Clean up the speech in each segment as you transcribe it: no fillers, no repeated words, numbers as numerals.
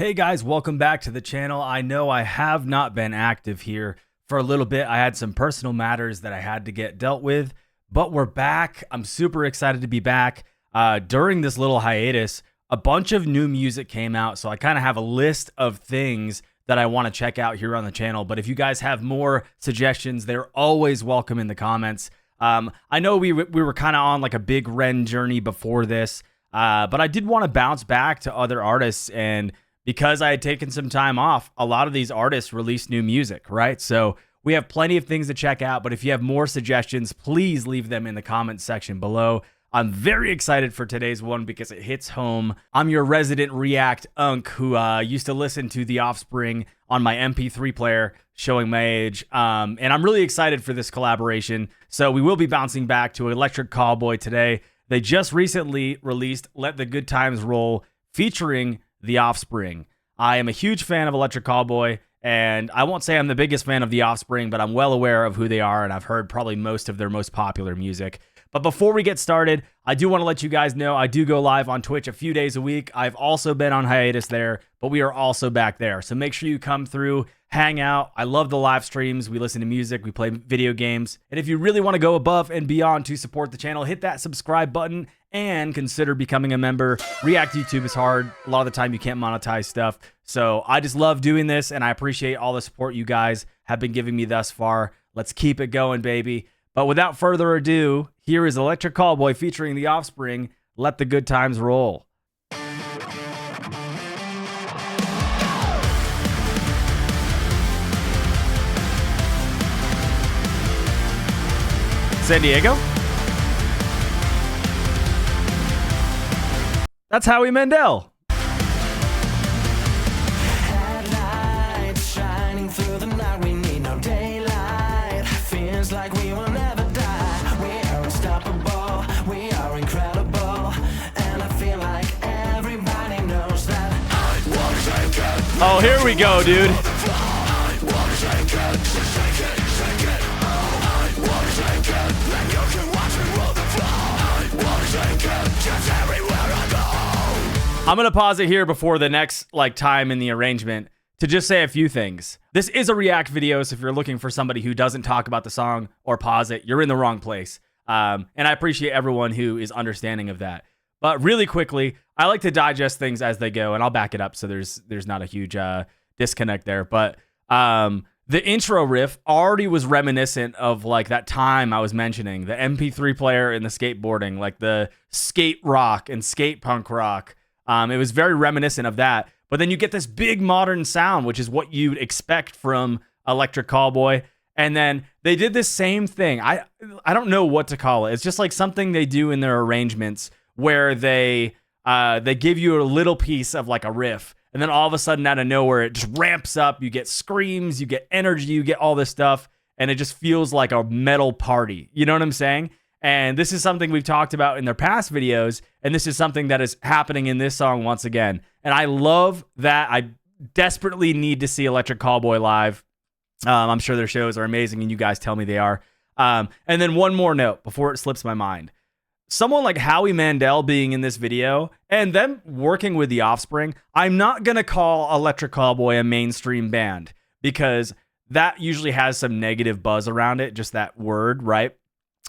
Hey guys, welcome back to the channel. I know I have not been active here for a little bit. I had some personal matters that I had to get dealt with, but we're back. I'm super excited to be back. During this little hiatus, a bunch of new music came out, so I kind of have a list of things that I want to check out here on the channel. But if you guys have more suggestions, they're always welcome in the comments. I know we were kind of on like a big Ren journey before this, but I did want to bounce back to other artists, and because I had taken some time off, a lot of these artists released new music, right? So we have plenty of things to check out, but if you have more suggestions, please leave them in the comments section below. I'm very excited for today's one because it hits home. I'm your resident React unk who used to listen to The Offspring on my MP3 player, showing my age. And I'm really excited for this collaboration. So we will be bouncing back to Electric Callboy today. They just recently released Let the Good Times Roll featuring The Offspring. I am a huge fan of Electric Callboy, and I won't say I'm the biggest fan of The Offspring, but I'm well aware of who they are, and I've heard probably most of their most popular music. But before we get started, I do want to let you guys know I do go live on Twitch a few days a week. I've also been on hiatus there, but we are also back there. So make sure you come through, hang out. I love the live streams. We listen to music, we play video games. And if you really want to go above and beyond to support the channel, hit that subscribe button and consider becoming a member. React YouTube is hard. A lot of the time you can't monetize stuff. So I just love doing this, and I appreciate all the support you guys have been giving me thus far. Let's keep it going, baby. But without further ado, here is Electric Callboy featuring The Offspring, Let the Good Times Roll. San Diego? That's Howie Mandel. Headlights shining through the night. We need no daylight. Feels like we will never die. We are unstoppable. We are incredible. And I feel like everybody knows that. Oh, here we go, dude. I'm going to pause it here before the next time in the arrangement to just say a few things. This is a react video, so if you're looking for somebody who doesn't talk about the song or pause it, you're in the wrong place. And I appreciate everyone who is understanding of that. But really quickly, I like to digest things as they go, and I'll back it up so there's not a huge disconnect there. But the intro riff already was reminiscent of that time I was mentioning, the MP3 player and the skateboarding, like the skate rock and skate punk rock. It was very reminiscent of that. But then you get this big modern sound, which is what you'd expect from Electric Callboy. And then they did this same thing. I don't know what to call it. It's just like something they do in their arrangements where they give you a little piece of like a riff. And then all of a sudden out of nowhere, it just ramps up. You get screams, you get energy, you get all this stuff. And it just feels like a metal party. You know what I'm saying? And this is something we've talked about in their past videos. And this is something that is happening in this song once again. And I love that. I desperately need to see Electric Callboy live. I'm sure their shows are amazing, and you guys tell me they are. And then one more note before it slips my mind. Someone like Howie Mandel being in this video and them working with The Offspring, I'm not going to call Electric Callboy a mainstream band because that usually has some negative buzz around it, just that word, right?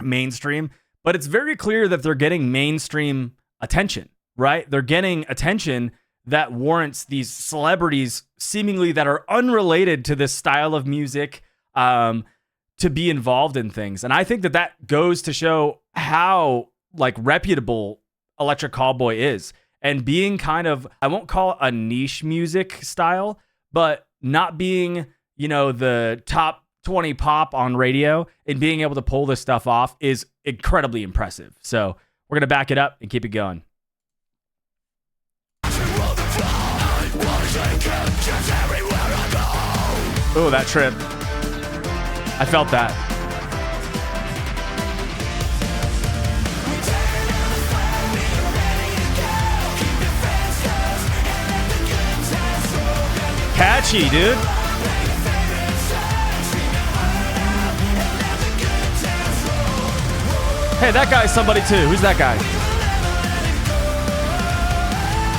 Mainstream. But it's very clear that they're getting mainstream attention, right? They're getting attention that warrants these celebrities seemingly that are unrelated to this style of music to be involved in things. And I think that that goes to show how reputable Electric Callboy is, and being kind of, I won't call it a niche music style, but not being, the top 20 pop on radio and being able to pull this stuff off is incredibly impressive. So we're going to back it up and keep it going. Oh, that trip. I felt that. Catchy, dude. Hey, that guy's somebody too. Who's that guy?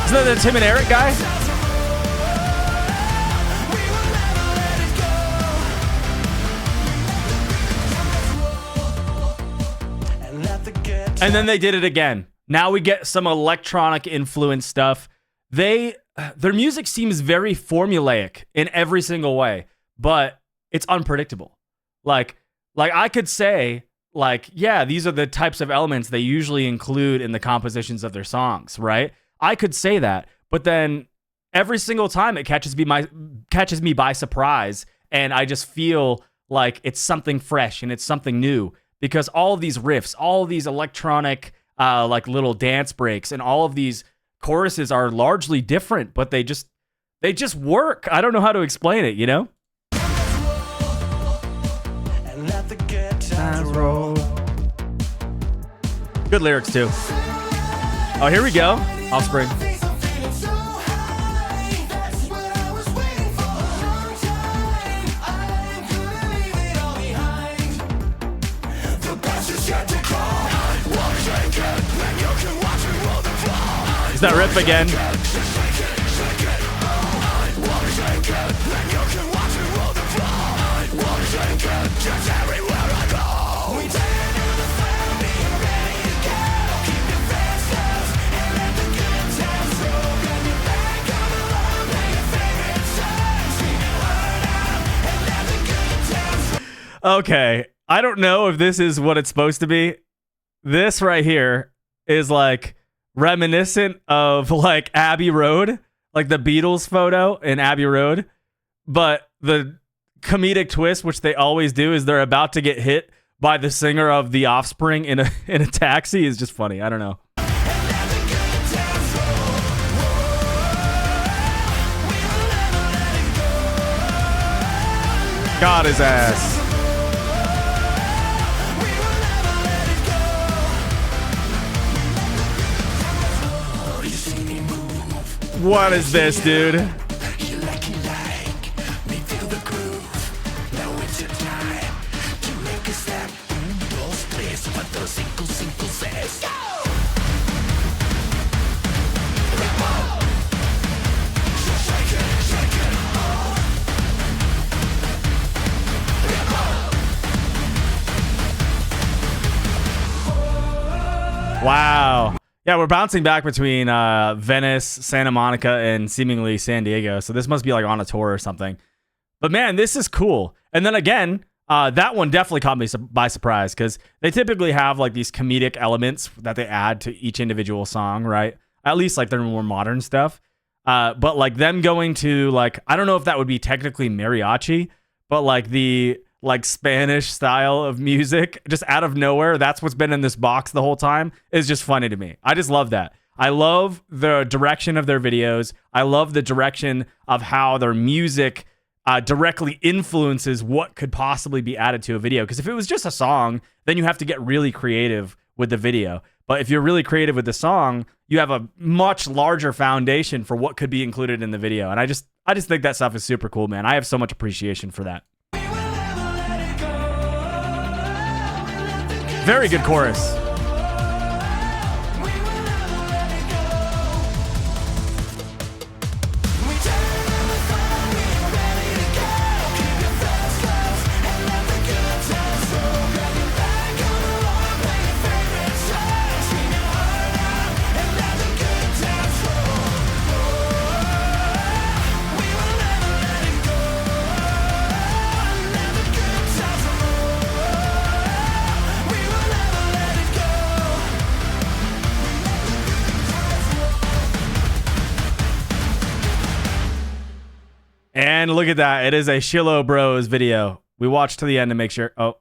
Isn't that the Tim and Eric guy? And then they did it again. Now we get some electronic influence stuff. Their music seems very formulaic in every single way, but it's unpredictable. Like I could say, like, yeah, these are the types of elements they usually include in the compositions of their songs, right? I could say that, but then every single time it catches me by surprise, and I just feel like it's something fresh and it's something new, because all of these riffs, all of these electronic like little dance breaks, and all of these choruses are largely different, but they just work. I don't know how to explain it, you know? And let the good times roll. Good lyrics too. Oh, here we go. Offspring. Is that riff again? Okay, I don't know if this is what it's supposed to be. This right here is like reminiscent of like Abbey Road, like the Beatles photo in Abbey Road. But the comedic twist, which they always do, is they're about to get hit by the singer of The Offspring in a taxi, is just funny. I don't know. Got his ass. What is this, dude? Wow. Yeah, we're bouncing back between Venice, Santa Monica, and seemingly San Diego. So this must be like on a tour or something. But man, this is cool. And then again, that one definitely caught me by surprise, because they typically have like these comedic elements that they add to each individual song, right? At least like their more modern stuff. But like them going to like, I don't know if that would be technically mariachi, but like the like Spanish style of music just out of nowhere, that's what's been in this box the whole time, is just funny to me. I just love that. I love the direction of their videos. I love the direction of how their music directly influences what could possibly be added to a video. Because if it was just a song, then you have to get really creative with the video. But if you're really creative with the song, you have a much larger foundation for what could be included in the video. And I just think that stuff is super cool, man. I have so much appreciation for that. Very good chorus. And look at that. It is a Shillo Bros video. We watched to the end to make sure. Oh,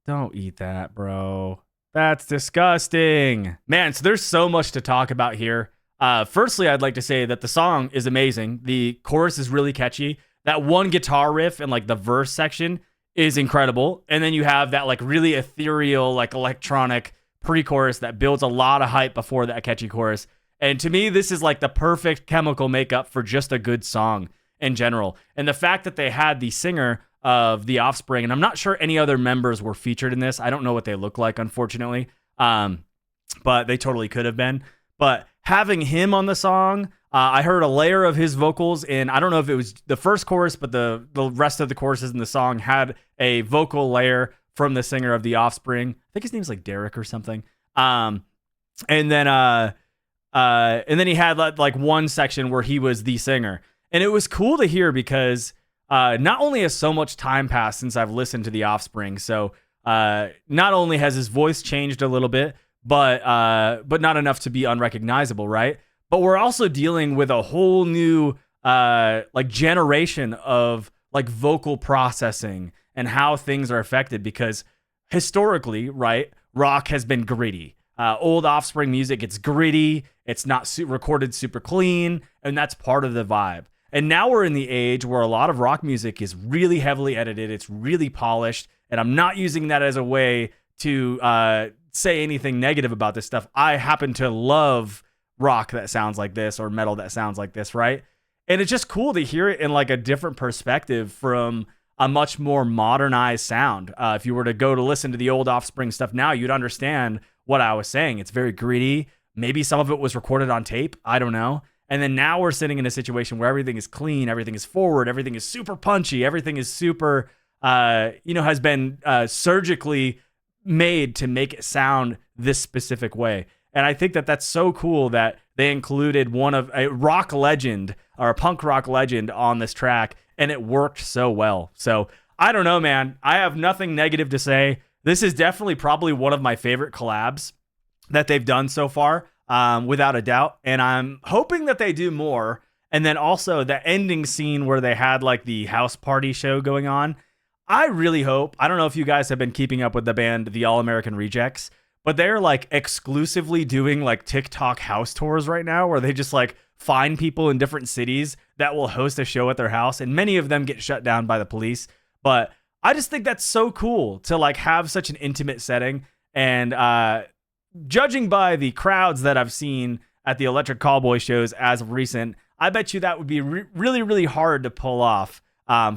don't eat that, bro. That's disgusting. Man, so there's so much to talk about here. Firstly, I'd like to say that the song is amazing. The chorus is really catchy. That one guitar riff and like the verse section is incredible. And then you have that like really ethereal, like electronic pre-chorus that builds a lot of hype before that catchy chorus. And to me, this is like the perfect chemical makeup for just a good song in general. And the fact that they had the singer of The Offspring, and I'm not sure any other members were featured in this. I don't know what they look like, unfortunately. But they totally could have been. But having him on the song, I heard a layer of his vocals in, I don't know if it was the first chorus, but the rest of the choruses in the song had a vocal layer from the singer of The Offspring. I think his name's like Derek or something. And then he had like one section where he was the singer, and it was cool to hear because not only has so much time passed since I've listened to The Offspring, so not only has his voice changed a little bit, but not enough to be unrecognizable, right? But we're also dealing with a whole new like generation of like vocal processing and how things are affected, because historically, right, rock has been gritty. Old Offspring music, it's gritty, it's not recorded super clean, and that's part of the vibe. And now we're in the age where a lot of rock music is really heavily edited, it's really polished, and I'm not using that as a way to say anything negative about this stuff. I happen to love rock that sounds like this, or metal that sounds like this, right? And it's just cool to hear it in like a different perspective from a much more modernized sound. If you were to go to listen to the old Offspring stuff now, you'd understand what I was saying. It's very gritty. Maybe some of it was recorded on tape. I don't know. And then now we're sitting in a situation where everything is clean, everything is forward, everything is super punchy, everything is super, has been surgically made to make it sound this specific way. And I think that that's so cool that they included one of a rock legend or a punk rock legend on this track, and it worked so well. So I don't know, man. I have nothing negative to say. This is definitely probably one of my favorite collabs that they've done so far, without a doubt. And I'm hoping that they do more. And then also the ending scene where they had like the house party show going on. I really hope, I don't know if you guys have been keeping up with the band, the All American Rejects, but they're like exclusively doing like TikTok house tours right now, where they just like find people in different cities that will host a show at their house. And many of them get shut down by the police. But I just think that's so cool to like have such an intimate setting. And judging by the crowds that I've seen at the Electric Callboy shows as of recent, I bet you that would be really, really hard to pull off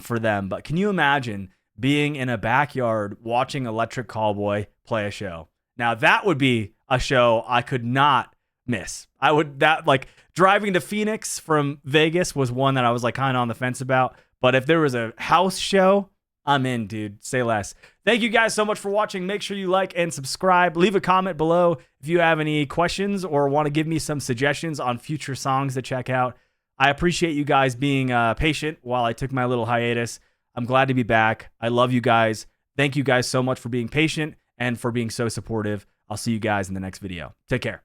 for them. But can you imagine being in a backyard watching Electric Callboy play a show? Now that would be a show I could not miss. Like driving to Phoenix from Vegas was one that I was like kind of on the fence about. But if there was a house show, I'm in, dude. Say less. Thank you guys so much for watching. Make sure you like and subscribe. Leave a comment below if you have any questions or want to give me some suggestions on future songs to check out. I appreciate you guys being patient while I took my little hiatus. I'm glad to be back. I love you guys. Thank you guys so much for being patient and for being so supportive. I'll see you guys in the next video. Take care.